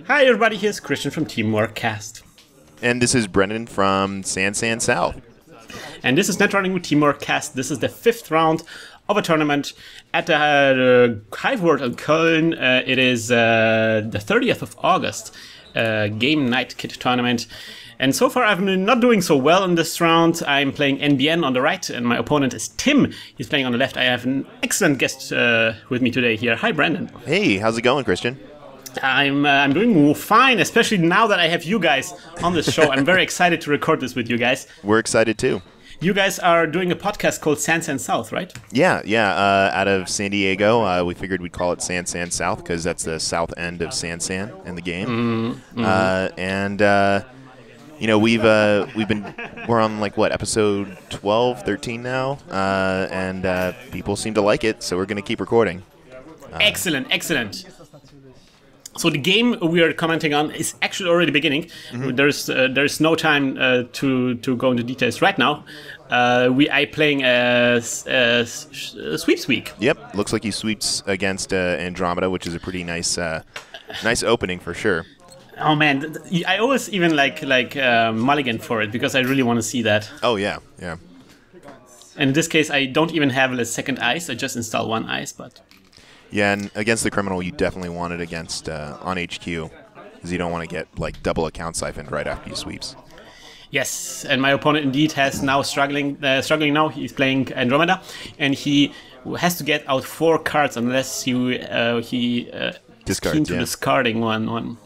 Hi everybody, here's Christian from TeamworkCast. And this is Brendan from San South. And this is Netrunner with TeamworkCast. This is the 5th round of a tournament at the Hiveworld in Cologne. It is the 30th of August, game night kit tournament. And so far I've been not doing so well in this round. I'm playing NBN on the right and my opponent is Tim. He's playing on the left. I have an excellent guest with me today here. Hi Brendan. Hey, how's it going, Christian? I'm doing fine, especially now that I have you guys on this show. I'm very excited to record this with you guys. We're excited too. You guys are doing a podcast called San South, right? Yeah. Out of San Diego, we figured we'd call it San South because that's the south end of San in the game. You know, we're on like what, episode 12, 13 now, and people seem to like it, so we're gonna keep recording. Excellent. So the game we are commenting on is actually already beginning. There's no time to go into details right now. I playing a sweeps week. Yep, looks like he sweeps against Andromeda, which is a pretty nice opening for sure. Oh man, I always even like mulligan for it because I really want to see that. Oh yeah. And in this case, I don't even have a second ice. I just install one ice, but. Yeah, and against the criminal, you definitely want it against on HQ, because you don't want to get like double account siphoned right after you sweeps. Yes, and my opponent indeed has now struggling now. He's playing Andromeda, and he has to get out 4 cards unless he is keen to discarding one.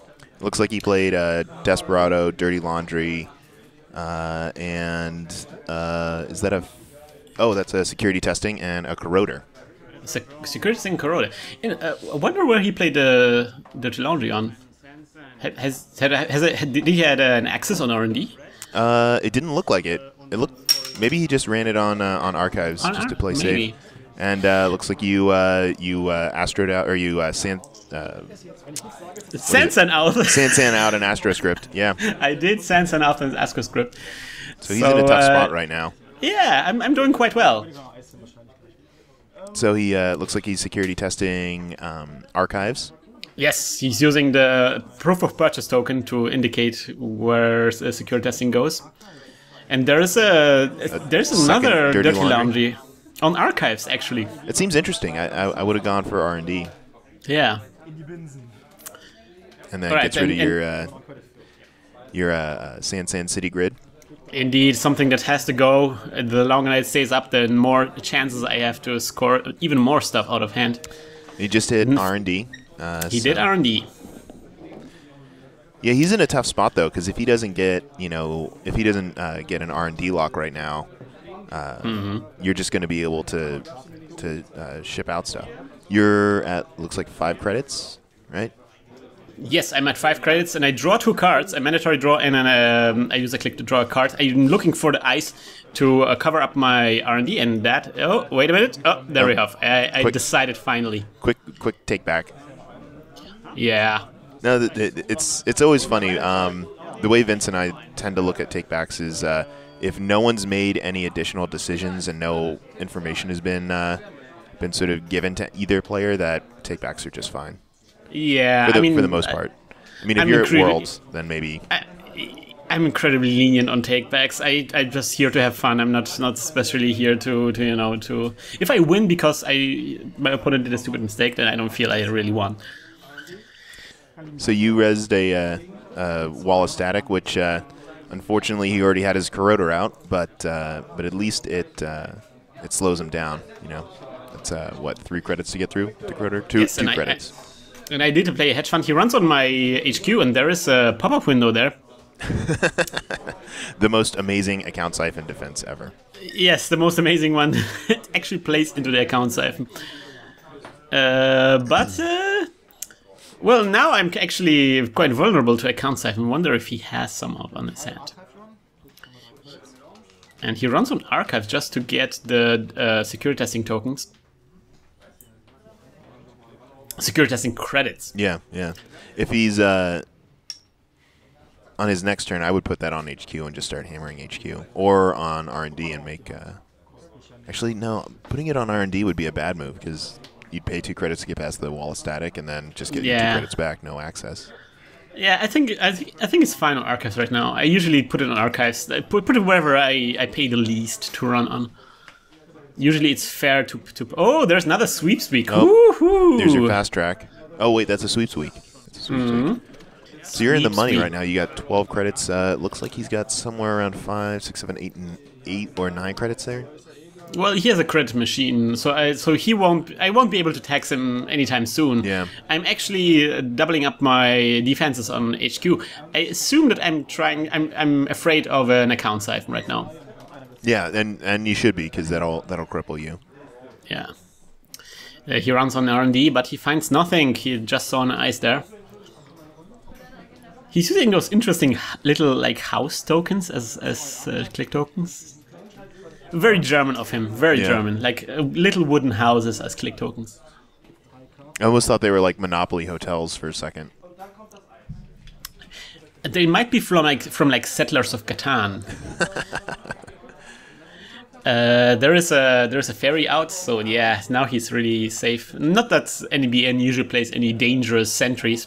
Looks like he played Desperado, Dirty Laundry, and is that a? Oh, that's a security testing and a corroder. Security testing corroder. I wonder where he played the Dirty Laundry on. Did he had an access on R&D? It didn't look like it. It looked maybe he just ran it on archives just to play safe. And looks like you astroed out, or you San out. San out an Astro script. Yeah. I did San out an Astro script. So he's in a tough spot right now. Yeah, I'm doing quite well. So he looks like he's security testing archives. Yes, he's using the proof of purchase token to indicate where security testing goes. And there's another Dirty Laundry on archives, actually. It seems interesting. I would have gone for R&D. Yeah. And then gets rid of your San City grid. Indeed, something that has to go. The longer it stays up, the more chances I have to score even more stuff out of hand. He just hit R&D. He did R&D. Yeah, he's in a tough spot though, because if he doesn't get, get an R&D lock right now, you're just going to be able to ship out stuff. You're at looks like 5 credits, right? Yes, I'm at 5 credits, and I draw 2 cards, a mandatory draw, and then I use a click to draw a card. I'm looking for the ice to cover up my R&D, and that... Oh, wait a minute. Oh, there we have. I decided finally. Quick take back. Yeah. No, it's always funny. The way Vince and I tend to look at takebacks is if no one's made any additional decisions and no information has been sort of given to either player, that takebacks are just fine. Yeah, for the most part. I mean, if you're at Worlds, then maybe. I'm incredibly lenient on takebacks. I'm just here to have fun. I'm not especially here to. If I win because my opponent did a stupid mistake, then I don't feel I really won. So you rezzed a wall of static, which unfortunately he already had his corroder out, but at least it slows him down. You know, that's what, 3 credits to get through the corroder? 2 credits. And I did play a hedge fund. He runs on my HQ, and there is a pop-up window there. The most amazing account siphon defense ever. Yes, the most amazing one. It actually plays into the account siphon. Well, now I'm actually quite vulnerable to account siphon. Wonder if he has some on his hand. And he runs on archives just to get the security testing tokens. Security testing credits. Yeah. If he's on his next turn, I would put that on HQ and just start hammering HQ, or on R&D and make. Actually, no, putting it on R&D would be a bad move because you'd pay 2 credits to get past the wall of static, and then just get 2 credits back, no access. Yeah, I think it's fine on archives right now. I usually put it on archives. I put it wherever I pay the least to run on. Usually it's fair to. Oh, there's another sweeps week. Oh, there's your fast track. Oh wait, that's a sweeps week. Week. So you're in the money right now. You got 12 credits. Looks like he's got somewhere around 5, 6, 7, 8 or 9 credits there. Well, he has a credit machine, so I won't be able to tax him anytime soon. Yeah. I'm actually doubling up my defenses on HQ. I assume that I'm afraid of an account siphon right now. Yeah, and you should be, because that'll cripple you. Yeah. He runs on R&D, but he finds nothing. He just saw an ice there. He's using those interesting little like house tokens as click tokens. Very German of him, very German. Like little wooden houses as click tokens. I almost thought they were like Monopoly hotels for a second. They might be from like Settlers of Catan. There's a ferry out, so yeah, now he's really safe. Not that NBN usually plays any dangerous sentries.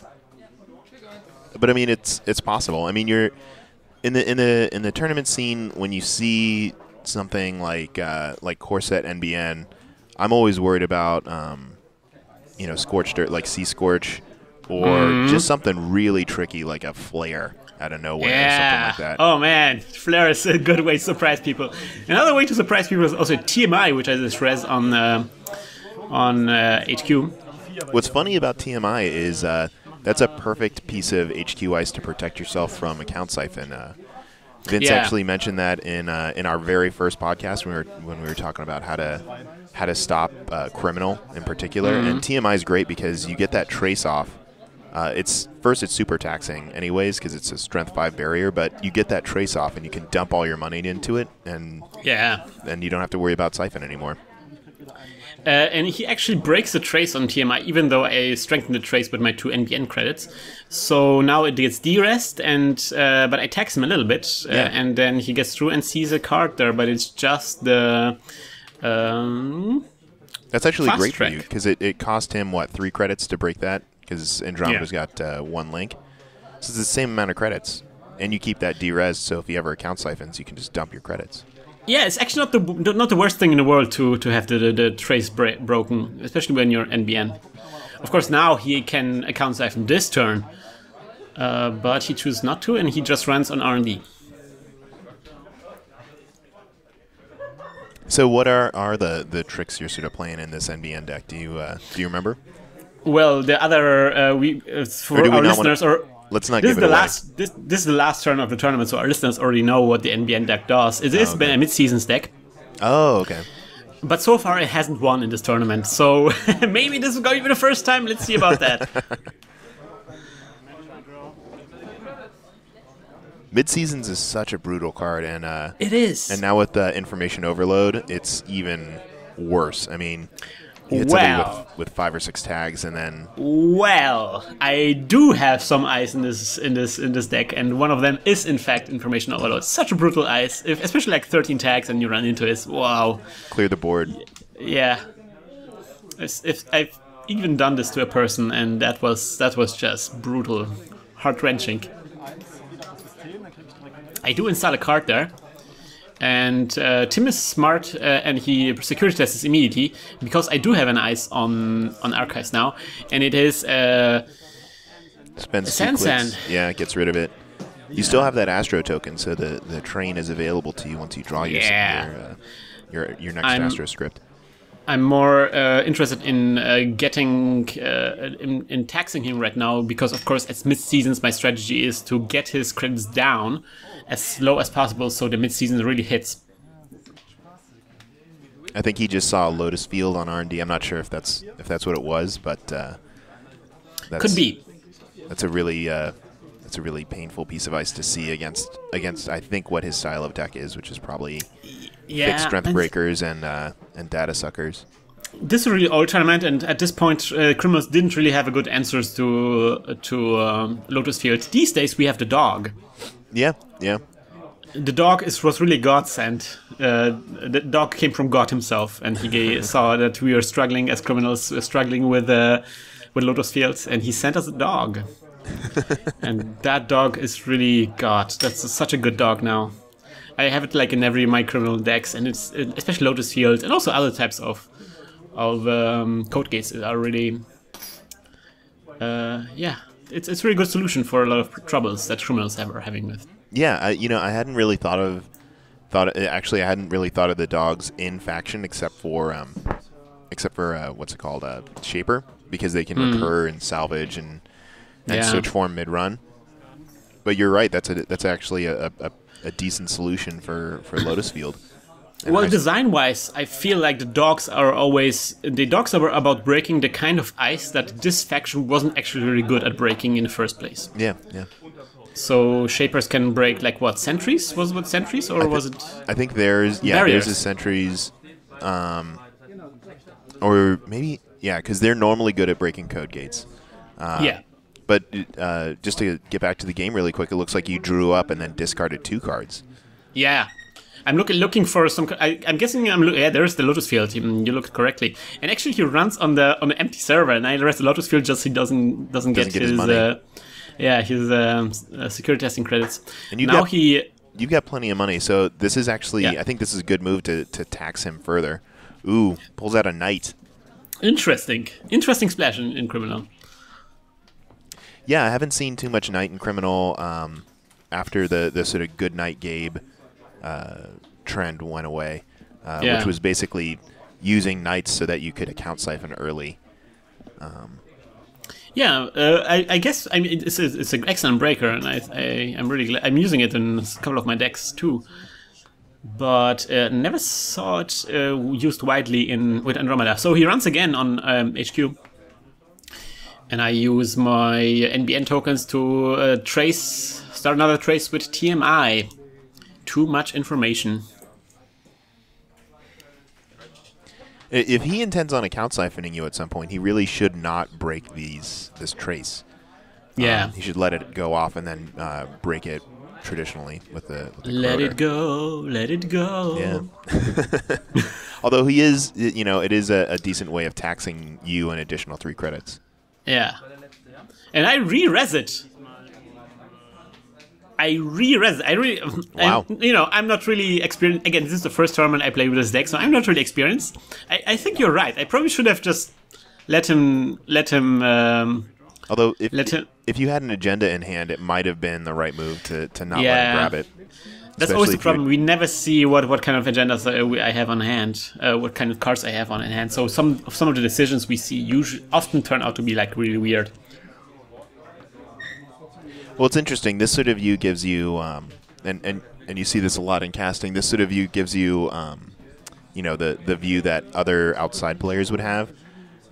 But I mean, it's possible. I mean, you're in the tournament scene when you see something like Corset NBN. I'm always worried about Scorched Earth, like Sea Scorch, or just something really tricky like a Flare out of nowhere or something like that. Oh man, Flare is a good way to surprise people. Another way to surprise people is also TMI, which I just res on HQ. What's funny about TMI is that's a perfect piece of HQ ice to protect yourself from account siphon. Vince actually mentioned that in our very first podcast when we were talking about how to stop criminal in particular. And TMI is great because you get that trace off. It's super taxing anyways because it's a strength 5 barrier, but you get that trace off and you can dump all your money into it, and you don't have to worry about siphon anymore. And he actually breaks the trace on TMI, even though I strengthened the trace with my 2 NBN credits. So now it gets de-rest, but I tax him a little bit, and then he gets through and sees a card there, but it's just the... That's actually great for you, because it cost him, 3 credits to break that? Because Andromeda's got 1 link. So it's the same amount of credits. And you keep that de-res, so if you ever account siphons, you can just dump your credits. Yeah, it's actually not the worst thing in the world to have the trace broken, especially when you're NBN. Of course, now he can account siphon this turn, but he chooses not to, and he just runs on R&D. So what are the tricks you're sort of playing in this NBN deck? Do you remember? Well, the other for our listeners, let's not give it away. This is the last turn of the tournament, so our listeners already know what the NBN deck does. It is a mid-seasons deck. Oh, okay. But so far it hasn't won in this tournament, so maybe this is going to be the first time. Let's see about that. Mid-seasons is such a brutal card, and it is. And now with the information overload, it's even worse. I mean, you hit somebody with 5 or 6 tags, and then. Well, I do have some ice in this deck, and one of them is in fact information overload. Such a brutal ice, especially like 13 tags, and you run into it. Wow. Clear the board. Yeah. If I've even done this to a person, and that was just brutal, heart-wrenching. I do install a card there, and Tim is smart, and he security tests immediately, because I do have an ice on archives now, and it is Spends Sand. Yeah, it gets rid of it. You still have that Astro token, so the train is available to you once you draw your next Astro script. I'm more interested in in taxing him right now, because of course at mid-seasons my strategy is to get his credits down as low as possible, so the mid-season really hits. I think he just saw a Lotus Field on R&D. I'm not sure if that's what it was, but could be. That's a really painful piece of ice to see against I think what his style of deck is, which is probably fixed strength breakers and data suckers. This is a really old tournament, and at this point, criminals didn't really have a good answers to Lotus Field. These days, we have the dog. Yeah. The dog was really Godsend. The dog came from God himself, and he saw that we were struggling as criminals, struggling with Lotus Fields, and he sent us a dog. And that dog is really, God, that's such a good dog now. I have it like in every my criminal decks, and it's especially Lotus Field and also other types of code gates are really, yeah, it's a really good solution for a lot of troubles that criminals are having with. Yeah, I hadn't really actually I hadn't really thought of the dogs in faction except for what's it called, Shaper, because they can recur and salvage and switch form mid run. But you're right, that's actually a decent solution for Lotus Field. And well, design-wise, I feel like the dogs are about breaking the kind of ice that this faction wasn't actually really good at breaking in the first place. Yeah. So Shapers can break like what, sentries? Was it sentries or was it? I think there's a sentries, or maybe because they're normally good at breaking code gates. But just to get back to the game really quick, it looks like you drew up and then discarded 2 cards. Yeah. I'm looking for some. I'm guessing there's the Lotus Field. You looked correctly, and actually he runs on the empty server, and I rest the Lotus Field just so he doesn't get his money. His security testing credits. And you've got plenty of money, so this is actually I think this is a good move to tax him further. Ooh, pulls out a knight. Interesting splash in criminal. Yeah, I haven't seen too much knight in criminal after the sort of good night Gabe trend went away, which was basically using knights so that you could account siphon early. I guess it's an excellent breaker, and I'm really glad I'm using it in a couple of my decks too. But never saw it used widely with Andromeda. So he runs again on HQ, and I use my NBN tokens to start another trace with TMI. Too much information. If he intends on account siphoning you at some point, he really should not break this trace. Yeah. He should let it go off and then break it traditionally with the let it go. Yeah. Although he is, it is a decent way of taxing you an additional 3 credits. Yeah. And I re-res it. Wow. I'm not really experienced. Again, this is the first tournament I play with this deck, so I'm not really experienced. I think you're right. I probably should have just let him. Although, if you had an agenda in hand, it might have been the right move to not let him grab it. That's always the problem. We never see what kind of agendas I have on hand, what kind of cards I have on hand. So some of the decisions we see often turn out to be like really weird. Well, it's interesting. This sort of view gives you, and you see this a lot in casting. This sort of view gives you, the view that other outside players would have,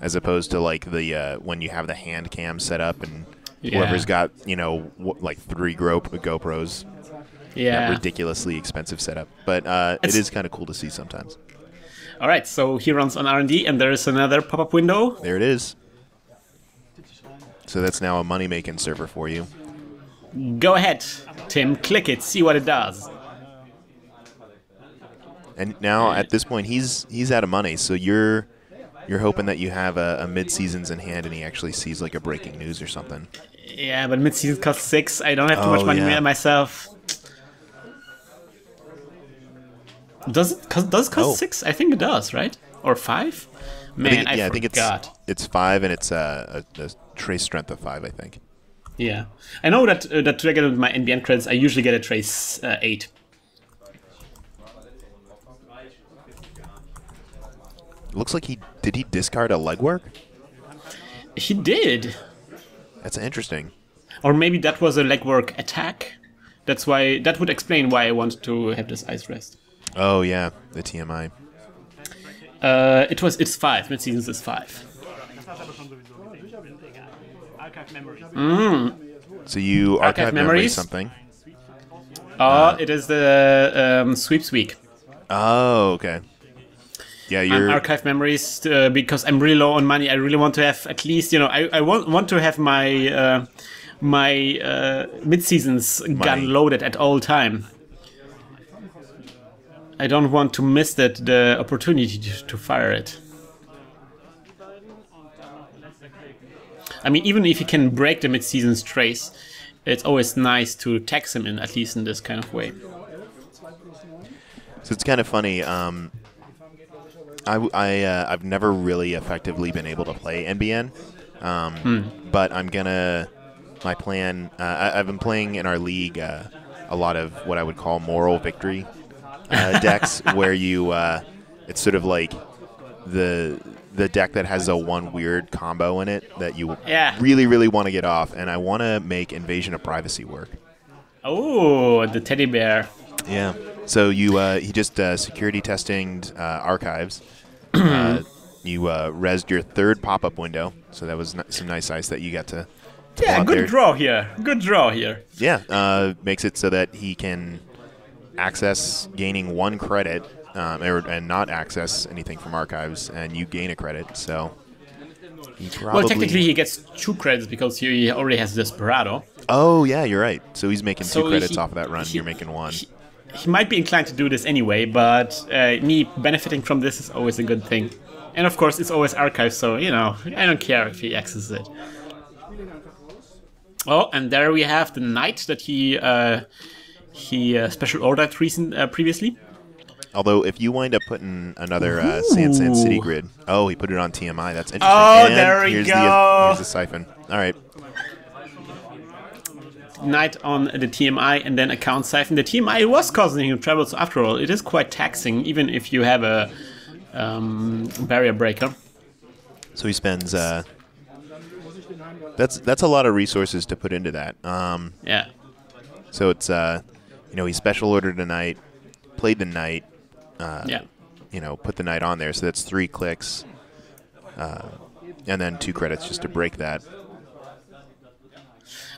as opposed to like the when you have the hand cam set up and whoever's got like 3 GoPros. Yeah. That ridiculously expensive setup, but it is kind of cool to see sometimes. All right, so he runs on R&D, and there is another pop-up window. There it is. So that's now a money-making server for you. Go ahead, Tim. Click it. See what it does. And now at this point, he's out of money. So you're hoping that you have a mid-seasons in hand, and he actually sees like a breaking news or something. Yeah, but mid-season costs 6. I don't have too much money myself. Does it cost 6? I think it does, right? Or 5? Man, I think it's 5, and it's a trace strength of 5, I think. Yeah, I know that to get with my NBN credits, I usually get a trace 8. Looks like did he discard a legwork? He did. That's interesting. Or maybe that was a legwork attack. That would explain why I want to have this ice rest. Oh yeah, the TMI. It's 5. Mid-seasons is 5. So you archive memories something? It is the sweeps week. Oh, okay. Yeah, you're archive memories because I'm really low on money. I really want to have at least, I want to have my mid-seasons gun loaded at all time. I don't want to miss the opportunity to fire it. I mean, even if you can break the mid-season's trace, it's always nice to tax him in, at least in this kind of way. So it's kind of funny. I've never really effectively been able to play NBN, but my plan. I've been playing in our league a lot of what I would call moral victory decks, where it's sort of like the deck that has a one weird combo in it that you really, really want to get off, and I want to make Invasion of Privacy work. Oh, the teddy bear. Yeah. So he just security testing archives. You rezzed your third pop-up window, so that was some nice ice that you got to Yeah, good draw here. Good draw here. Yeah, makes it so that he can access gaining 1 credit and not access anything from archives, and you gain a credit. So he probably... Well, technically he gets 2 credits because he already has Desperado. Oh, yeah, you're right. So he's making 2 credits off of that run. You're making 1. He might be inclined to do this anyway, but me benefiting from this is always a good thing. And of course, it's always archived, so, I don't care if he accesses it. Oh, and there we have the knight that he special ordered previously. Although, if you wind up putting another Sand City grid... Oh, he put it on TMI. That's interesting. Oh, and there we go. Here's the siphon. All right. Knight on the TMI and then account siphon. The TMI was causing him trouble, so after all, it is quite taxing, even if you have a barrier breaker. So he spends... That's a lot of resources to put into that. Yeah. So it's he special ordered a knight, played the knight, put the knight on there. So that's 3 clicks, and then 2 credits just to break that.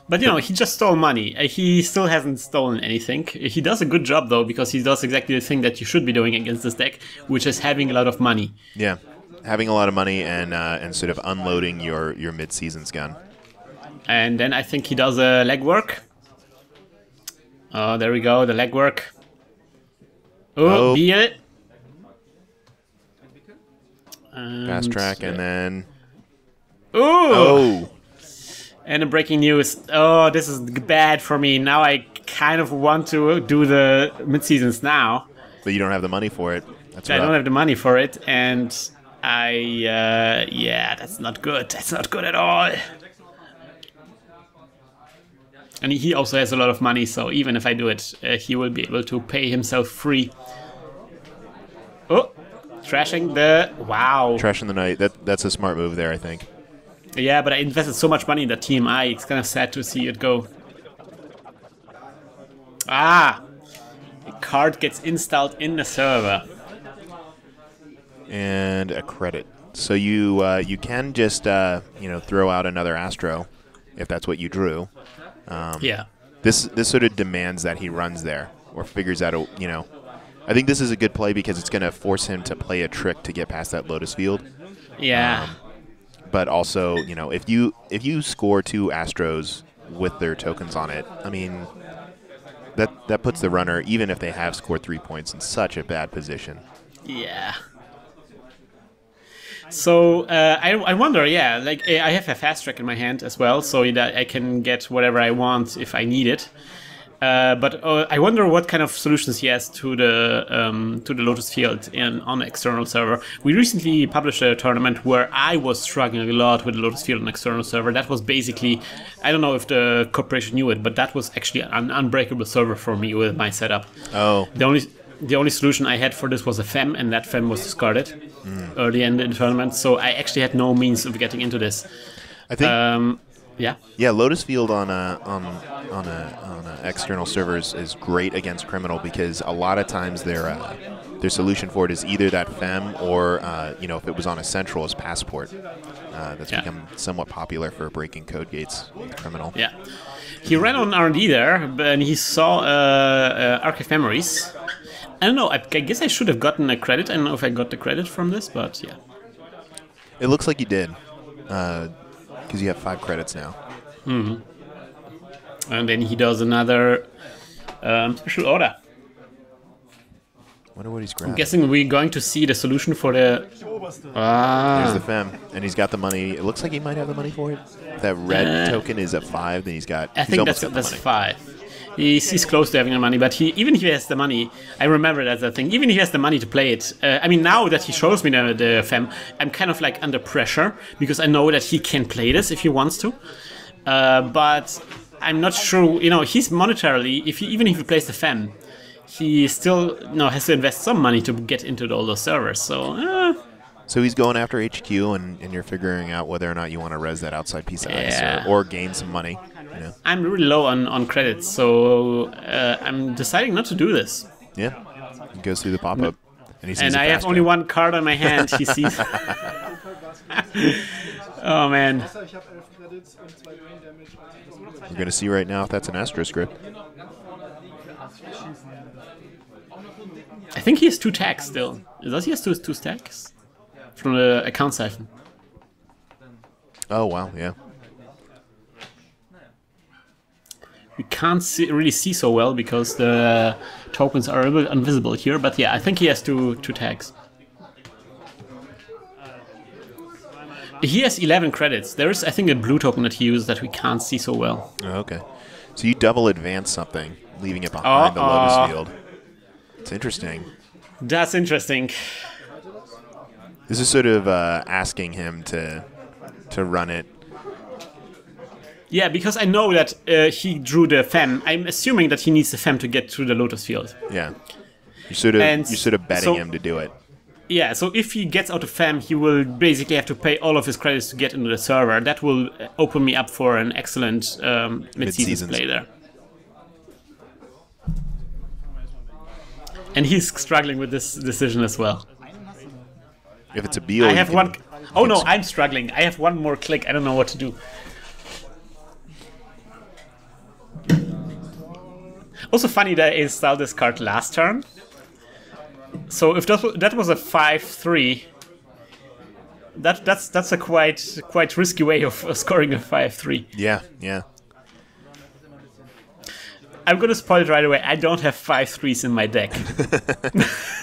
But he just stole money. He still hasn't stolen anything. He does a good job though, because he does exactly the thing that you should be doing against this deck, which is having a lot of money. Yeah, having a lot of money and sort of unloading your mid-season's gun. And then I think he does a legwork. Oh, there we go, the legwork. Oh, beat it. Fast track, and then... Oh! And the breaking news. Oh, this is bad for me. Now I kind of want to do the mid-seasons now. But you don't have the money for it. I don't have the money for it, and that's not good. That's not good at all. And he also has a lot of money, so even if I do it, he will be able to pay himself free. Oh, trashing the... Wow. Trashing the knight. That's a smart move there, I think. Yeah, but I invested so much money in that TMI, it's kind of sad to see it go. Ah! The card gets installed in the server. And a credit. So you can just, throw out another Astro, if that's what you drew. Yeah. This sort of demands that he runs there, or figures out I think this is a good play because it's going to force him to play a trick to get past that Lotus Field. Yeah. But also, if you score 2 Astros with their tokens on it, I mean, that puts the runner, even if they have scored 3 points, in such a bad position. Yeah. So I wonder, I have a fast track in my hand as well, so that I can get whatever I want if I need it. But I wonder what kind of solutions he has to the Lotus Field on the external server. We recently published a tournament where I was struggling a lot with the Lotus Field on external server. That was basically, I don't know if the corporation knew it, but that was actually an unbreakable server for me with my setup. Oh. The only solution I had for this was a FEM, and that FEM was discarded early in the tournament. So I actually had no means of getting into this. I think. Yeah, Lotus Field on external servers is great against Criminal because a lot of times their solution for it is either that FEM or if it was on a central as Passport. That's become somewhat popular for breaking code gates with Criminal. Yeah, he ran on R&D there, and he saw Archive Memories. I don't know. I guess I should have gotten a credit. I don't know if I got the credit from this, but yeah. It looks like you did. Because you have 5 credits now. Mm-hmm. And then he does another special order. Wonder what he's I'm grabbing. guessing we're going to see the solution for the... There's the fem, and he's got the money. It looks like he might have the money for it. That red token is at 5, then he's got... I think that's 5. He's close to having the money, but even if he has the money, I remember that's the thing, even if he has the money to play it, I mean, now that he shows me the fem, I'm kind of like under pressure, because I know that he can play this if he wants to, but I'm not sure, you know, he's monetarily, even if he plays the fem, he still has to invest some money to get into all those servers, so... So he's going after HQ, and you're figuring out whether or not you want to res that outside piece of ice or gain some money. You know. I'm really low on credits, so I'm deciding not to do this. Yeah, he goes through the pop-up, and he sees and I have only one card on my hand. He sees. Oh man! We're gonna see right now if that's an Astro script. I think he has 2 tags still. Does he have two stacks from the account siphon? Oh wow, yeah. We can't really see so well because the tokens are a bit invisible here, but yeah, I think he has two tags. He has 11 credits. There is, I think, a blue token that he uses that we can't see so well. Oh, okay. So you double advance something, leaving it behind the Lotus field. It's interesting. That's interesting. This is sort of asking him to run it. Yeah, because I know that he drew the fem. I'm assuming that he needs the fem to get through the Lotus field. Yeah, you're sort of betting him to do it. Yeah, so if he gets out of fem, he will basically have to pay all of his credits to get into the server. That will open me up for an excellent mid-season play there. And he's struggling with this decision as well. If it's a Beal, I have one. Oh no, I'm struggling. I have one more click. I don't know what to do. Also funny that I installed this card last turn. So if that was a 5-3, that's a quite risky way of scoring a 5-3. Yeah, yeah. I'm gonna spoil it right away. I don't have 5-3s in my deck.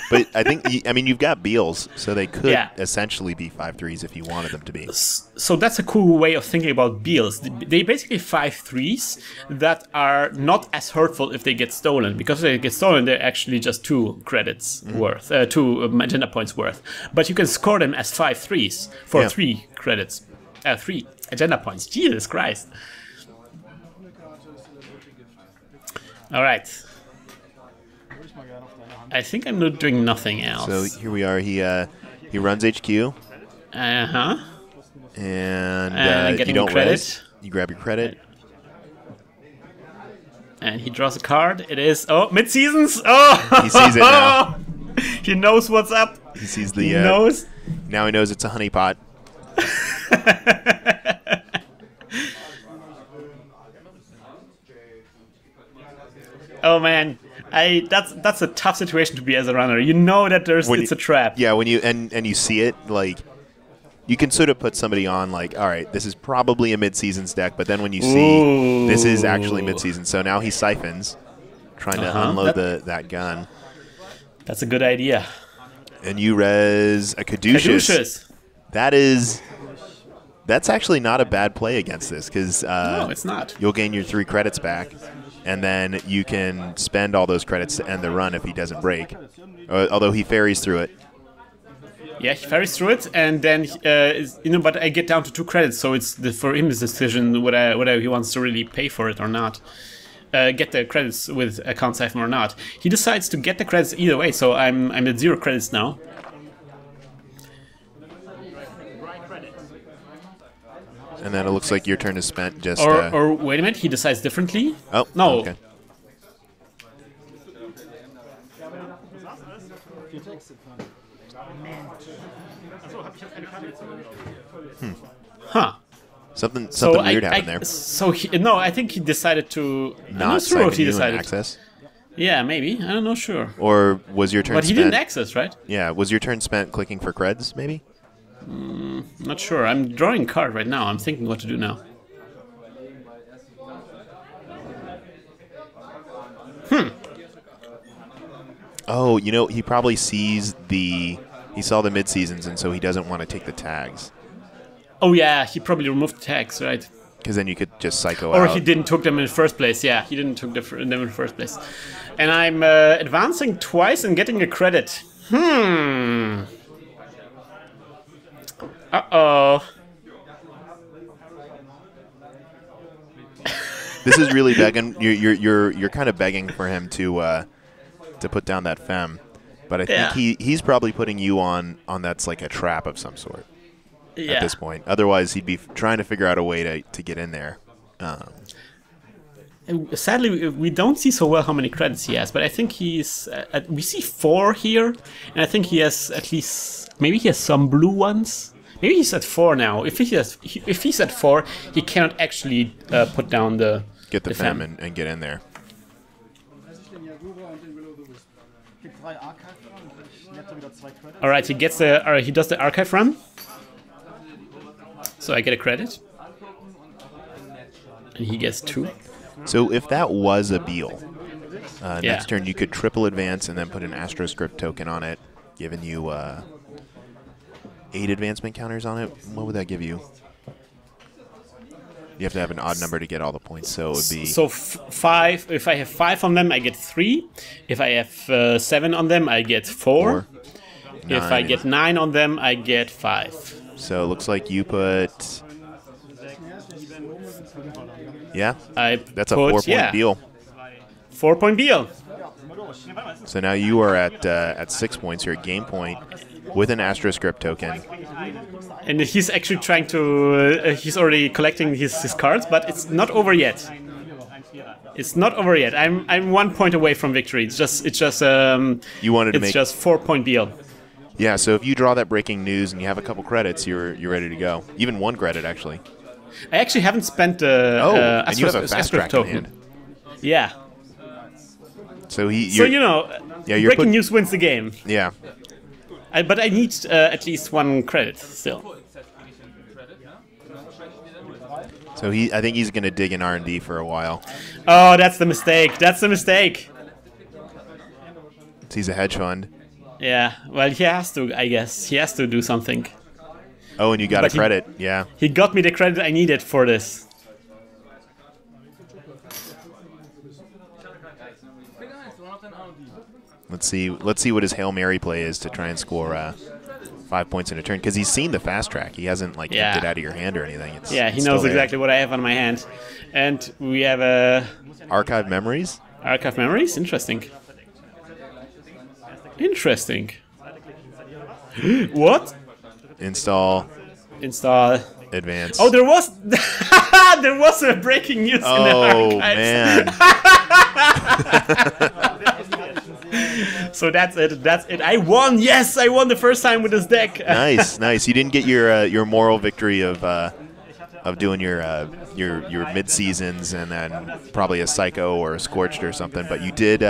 But I think, you've got Beals, so they could essentially be 5-3s if you wanted them to be. So that's a cool way of thinking about Beals. They basically 5-3s that are not as hurtful if they get stolen. Because if they get stolen, they're actually just 2 credits worth, 2 agenda points worth. But you can score them as 5-3s for 3 credits, 3 agenda points. Jesus Christ. All right. I think I'm not doing nothing else. So here we are. He runs HQ. Uh-huh. And you don't res. You grab your credit. And he draws a card. It is mid-seasons. Oh, he sees it now. He knows what's up. He sees the. He knows. Now he knows it's a honeypot. Oh man, that's a tough situation to be as a runner. You know that it's a trap. Yeah, when you and you see it, like you can sort of put somebody on like, all right, this is probably a mid-seasons deck, but then when you see this is actually mid-season, so now he siphons, trying to unload that gun. That's a good idea. And you res a Caduceus. That's actually not a bad play against this because no, it's not. You'll gain your 3 credits back. And then you can spend all those credits to end the run if he doesn't break. Although he ferries through it. Yeah, he ferries through it, and then but I get down to 2 credits, so it's for him his decision whether he wants to really pay for it or not. Get the credits with account siphon or not. He decides to get the credits either way, so I'm at 0 credits now. And then it looks like your turn is spent just... Or wait a minute, he decides differently? Oh, no. Okay. Huh. Something weird happened there. So I think he decided to... Not sure what he decided. Access? Yeah, maybe. I don't know, sure. Or was your turn spent... But he didn't access, right? Yeah, was your turn spent clicking for creds, maybe? Not sure. I'm drawing a card right now. I'm thinking what to do now. Oh, he probably he saw the mid-seasons, and so he doesn't want to take the tags. Oh, yeah, he probably removed the tags, right? Because then you could just psycho Or out. he didn't took them in the first place. Yeah, he didn't took them in the first place. And I'm advancing twice and getting a credit. Uh-oh. This is really begging. You're kind of begging for him to put down that fem, but I think he's probably putting you on that's like a trap of some sort at this point. Otherwise, he'd be trying to figure out a way to get in there. Sadly, we don't see so well how many credits he has, but I think he's. We see 4 here, and I think he has at least. Maybe he has some blue ones. Maybe he's at 4 now. If he's at 4, he cannot actually put down the fem and get in there. All right, he does the archive run, so I get a credit, and he gets 2. So if that was a Beal, next turn you could triple advance and then put an Astroscript token on it, giving you 8 advancement counters on it. What would that give you? You have to have an odd number to get all the points, so it would be... So 5, if I have 5 on them, I get 3. If I have 7 on them, I get 4. If I get 9 on them, I get 5. So it looks like you put... Yeah, that's a 4-point Beal. 4-point Beal. So now you are at 6 points. You're at game point with an Astroscript token. And he's actually trying to... he's already collecting his cards, but it's not over yet. It's not over yet. I'm 1 point away from victory. It's just you wanted to make... It's just 4-point Beal. Yeah, so if you draw that breaking news and you have a couple credits, you're ready to go. Even 1 credit, actually. I actually haven't spent the and you have a fast track token. in hand. Yeah. So breaking news wins the game. Yeah. But I need at least 1 credit still. So I think he's going to dig in R&D for a while. Oh, that's the mistake. That's the mistake. He's a hedge fund. Yeah. Well, he has to. I guess he has to do something. Oh, and you got a credit. Yeah. He got me the credit I needed for this. Let's see what his Hail Mary play is to try and score 5 points in a turn, because he's seen the fast track. He hasn't kicked it out of your hand or anything. He knows exactly what I have on my hand. And we have a... Archive Memories? Archive Memories? Interesting. Interesting. What? Install. Advance. Oh, there was there was a breaking news in the archives. Man. So that's it. I won. Yes, I won the first time with this deck. Nice. You didn't get your moral victory of doing your mid seasons and then probably a Psycho or a Scorched or something, but you did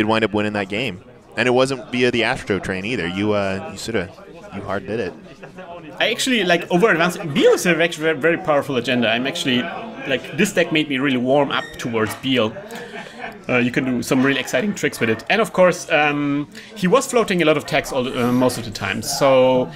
wind up winning that game, and it wasn't via the Astro train either. You hard did it. I actually over advanced. Beal is actually a very powerful agenda. I'm actually this deck made me really warm up towards Beal. You can do some really exciting tricks with it, and of course, he was floating a lot of tags most of the time. So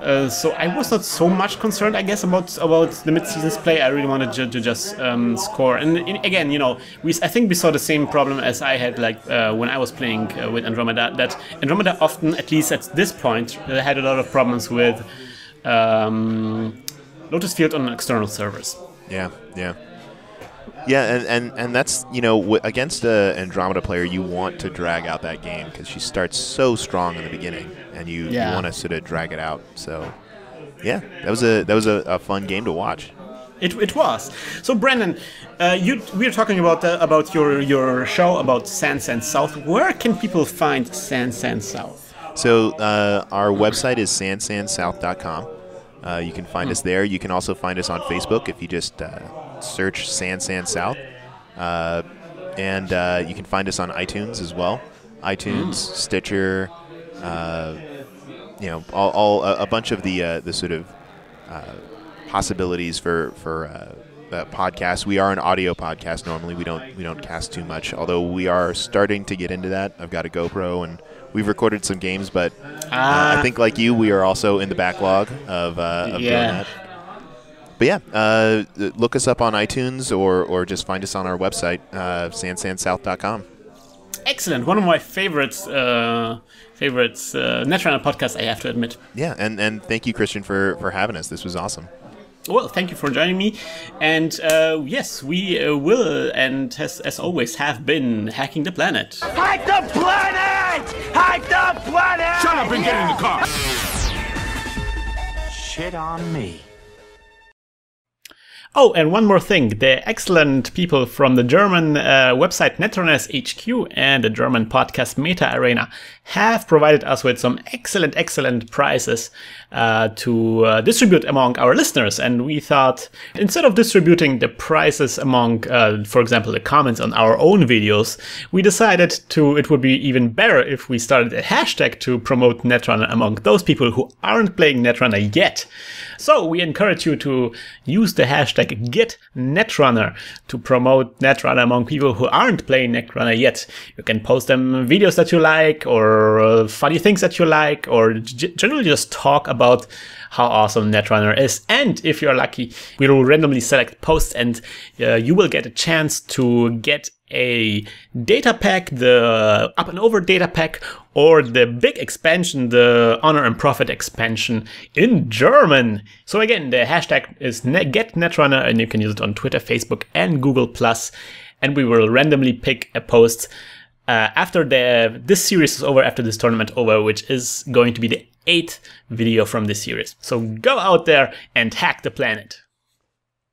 I was not so much concerned, I guess, about the mid-seasons play. I really wanted to just score. And again, I think we saw the same problem as I had when I was playing with Andromeda. That Andromeda often, at least at this point, had a lot of problems with Lotus Field on external servers. Yeah. And that's, against an Andromeda player, you want to drag out that game because she starts so strong in the beginning, and you want to sort of drag it out. So, yeah, that was a fun game to watch. It was. So, Brandon, we were talking about your show about Sand South. Where can people find Sand South? So, our website is sansandsouth.com. You can find us there. You can also find us on Facebook if you just search Sand South. And you can find us on iTunes as well. iTunes, Stitcher, all a bunch of the sort of possibilities for podcast. We are an audio podcast. Normally, we don't cast too much. Although we are starting to get into that. I've got a GoPro and we've recorded some games, but I think like you, we are also in the backlog of doing that. But yeah, look us up on iTunes or just find us on our website, sansandsouth.com. Excellent. One of my favorites Netrunner podcasts, I have to admit. Yeah, and thank you, Krystian, for having us. This was awesome. Well, thank you for joining me. And yes, we will, and as always, have been hacking the planet. Hack the planet! Hack the planet! Shut up and get in the car! Shit on me. Oh, and one more thing. The excellent people from the German website Netrunner's HQ and the German podcast Meta Arena have provided us with some excellent prizes to distribute among our listeners. And we thought, instead of distributing the prizes among, for example, the comments on our own videos, we decided it would be even better if we started a hashtag to promote Netrunner among those people who aren't playing Netrunner yet. So we encourage you to use the hashtag #GetNetrunner to promote Netrunner among people who aren't playing Netrunner yet. You can post them videos that you like, or funny things that you like, or generally just talk about how awesome Netrunner is. And if you're lucky, we will randomly select posts, and you will get a chance to get a data pack, the Up and Over data pack, or the big expansion, the Honor and Profit expansion in German. So again, the hashtag is #GetNetrunner, and you can use it on Twitter, Facebook, and Google+. And we will randomly pick a post after this series is over, after this tournament over, which is going to be the 8th video from this series. So go out there and hack the planet.